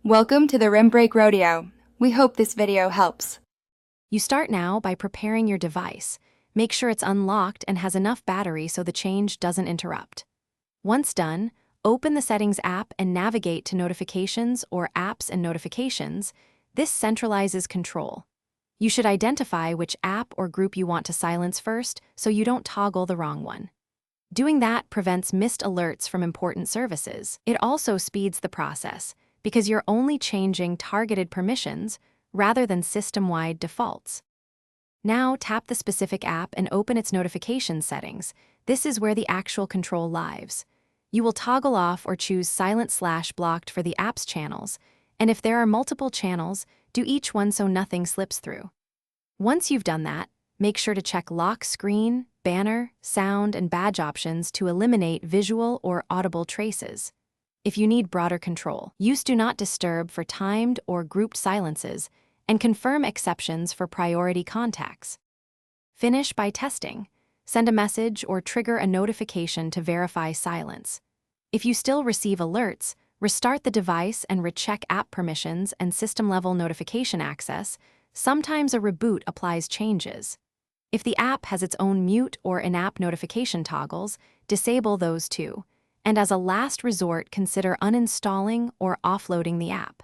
Welcome to the Rim Break Rodeo. We hope this video helps. You start now by preparing your device. Make sure it's unlocked and has enough battery so the change doesn't interrupt. Once done, open the Settings app and navigate to Notifications or Apps and Notifications. This centralizes control. You should identify which app or group you want to silence first so you don't toggle the wrong one. Doing that prevents missed alerts from important services. It also speeds the process because you're only changing targeted permissions rather than system-wide defaults. Now tap the specific app and open its notification settings. This is where the actual control lives. You will toggle off or choose silent/blocked for the app's channels, and if there are multiple channels, do each one so nothing slips through. Once you've done that, make sure to check lock screen, banner, sound, and badge options to eliminate visual or audible traces. If you need broader control, use Do Not Disturb for timed or grouped silences and confirm exceptions for priority contacts. Finish by testing. Send a message or trigger a notification to verify silence. If you still receive alerts, restart the device and recheck app permissions and system-level notification access. Sometimes a reboot applies changes. If the app has its own mute or in-app notification toggles, disable those too. And as a last resort, consider uninstalling or offloading the app.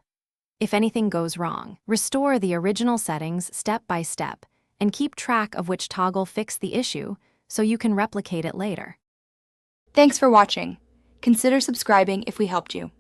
If anything goes wrong, restore the original settings step by step and keep track of which toggle fixed the issue so you can replicate it later. Thanks for watching. Consider subscribing if we helped you.